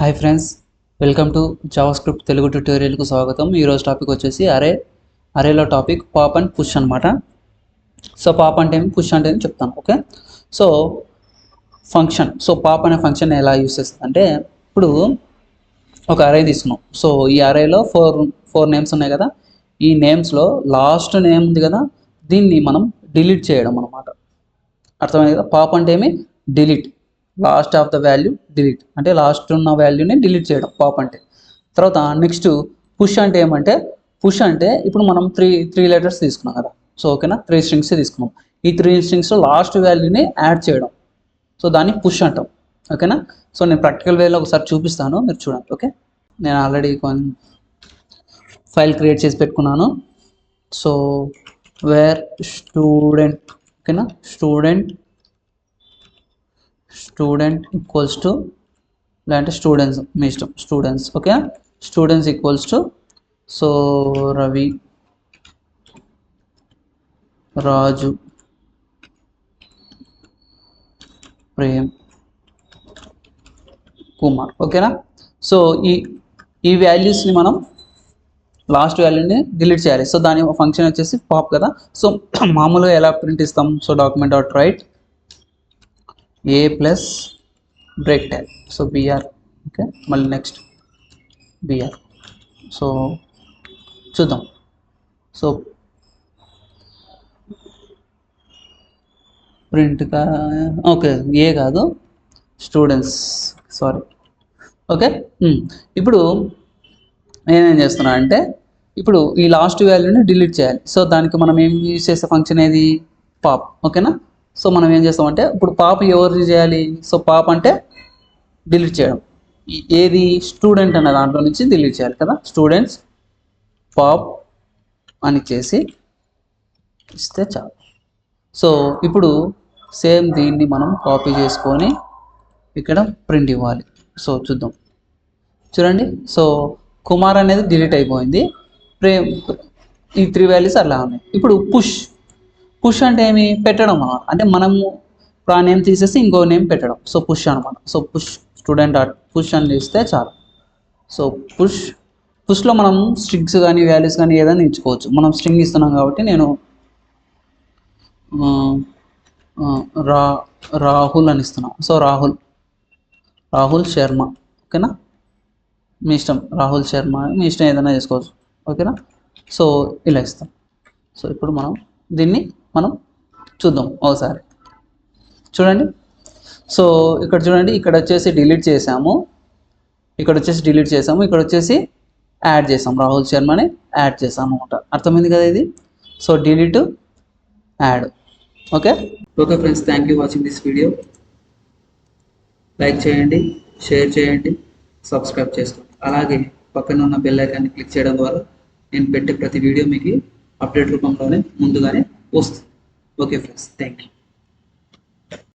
Hi friends, welcome to JavaScript Telugu ట్యుటోరియల్కు స్వాగతం. ఈరోజు టాపిక్ వచ్చేసి అరేలో టాపిక్ పాప్ అండ్ పుష్ అనమాట. సో పాప్ అంటే ఏమి, పుష్ అంటే ఏమి చెప్తాను. ఓకే, సో పాప్ అనే ఫంక్షన్ ఎలా యూస్ చేస్తుంది అంటే, ఇప్పుడు ఒక అరే తీసుకున్నాం. సో ఈ అరేలో ఫోర్ నేమ్స్ ఉన్నాయి కదా. ఈ నేమ్స్లో లాస్ట్ నేమ్ ఉంది కదా, దీన్ని మనం డిలీట్ చేయడం అనమాట. అర్థమైంది కదా. పాప్ అంటే ఏమి, delete, last of the value delete, అంటే లాస్ట్ ఉన్న వాల్యూని డిలీట్ చేయడం పాప్ అంటే. తర్వాత నెక్స్ట్ పుష్ అంటే ఏమంటే, పుష్ అంటే ఇప్పుడు మనం త్రీ లెటర్స్ తీసుకున్నాం కదా. సో ఓకేనా, 3 స్ట్రింగ్స్ తీసుకున్నాం. ఈ 3 స్ట్రింగ్స్లో లాస్ట్ వాల్యూని యాడ్ చేయడం, సో దాన్ని పుష్ అంటాం. ఓకేనా. సో నేను ప్రాక్టికల్ వేలో ఒకసారి చూపిస్తాను, మీరు చూడండి. ఓకే, నేను ఆల్రెడీ ఫైల్ క్రియేట్ చేసి పెట్టుకున్నాను. సో వేర్ స్టూడెంట్, ఓకేనా, స్టూడెంట్ ఈక్వల్స్ టు, లేదంటే స్టూడెంట్స్ మీ ఇష్టం, students. Okay, students equals to, so Ravi, Raju, Prem, Kumar. ఓకేనా. సో ఈ వాల్యూస్ని మనం లాస్ట్ వాల్యూని డిలీట్ చేయాలి. సో దాని ఫంక్షన్ వచ్చేసి పాప్ కదా. సో మామూలుగా ఎలా ప్రింట్ ఇస్తాం, so document dot write a plus break tag, so BR. Okay, మళ్ళీ నెక్స్ట్ బిఆర్. సో చూద్దాం. సో ప్రింట్గా, ఓకే, ఏ కాదు, స్టూడెంట్స్, సారీ. ఓకే, ఇప్పుడు నేనేం చేస్తున్నా అంటే, ఇప్పుడు ఈ లాస్ట్ వాల్యూని డిలీట్ చేయాలి. సో దానికి మనం ఏం యూజ్ చేసే ఫంక్షన్ ఏది, పాప్. ఓకేనా. సో మనం ఏం చేస్తామంటే, ఇప్పుడు పాప్ ఎవరు చేయాలి, సో పాప్ అంటే డిలీట్ చేయడం. ఏది, స్టూడెంట్ అనే దాంట్లో నుంచి డిలీట్ చేయాలి కదా. స్టూడెంట్స్ పాప్ అని చేసి ఇస్తే చాలు. సో ఇప్పుడు సేమ్ దీన్ని మనం కాపీ చేసుకొని ఇక్కడ ప్రింట్ ఇవ్వాలి. సో చూద్దాం, చూడండి. సో కుమార్ అనేది డిలీట్ అయిపోయింది, ప్రేమ్, ఈ 3 వాల్యూస్ అలా ఉన్నాయి. ఇప్పుడు పుష్ అంటే ఏమి, పెట్టడం అన్నమాట. అంటే మనము ఇప్పుడు ఆ నేమ్ తీసేసి ఇంకో నేమ్ పెట్టడం, సో పుష్ అనమాట. సో స్టూడెంట్ డాట్ పుష్ అని ఇస్తే చాలు. సో పుష్లో మనం స్ట్రింగ్స్ కానీ వాల్యూస్ కానీ ఏదైనా ఇచ్చుకోవచ్చు. మనం స్ట్రింగ్ ఇస్తున్నాం కాబట్టి నేను రాహుల్ అని ఇస్తున్నాను. సో రాహుల్ శర్మ. ఓకేనా, మీ ఇష్టం, రాహుల్ శర్మ, మీ ఇష్టం ఏదైనా చేసుకోవచ్చు. ఓకేనా. సో ఇలా ఇస్తాం. సో ఇప్పుడు దీన్ని మనం చూద్దాం ఒకసారి. చూడండి. సో ఇక్కడ చూడండి, ఇక్కడ వచ్చేసి డిలీట్ చేసాము, ఇక్కడ వచ్చేసి యాడ్ చేసాం, రాహుల్ శర్మని యాడ్ చేసాం అనమాట. అర్థమైంది కదా ఇది. So delete, add. Okay friends, thank you watching this video. Like చేయండి, షేర్ చేయండి, సబ్స్క్రైబ్ చేసుకోండి. అలాగే పక్కన ఉన్న బెల్ ఐకాన్ని క్లిక్ చేయడం ద్వారా నేను పెట్టే ప్రతి వీడియో మీకు అప్డేట్ రూపంలోనే ముందుగానే వస్తుంది. Okay friends, thank you.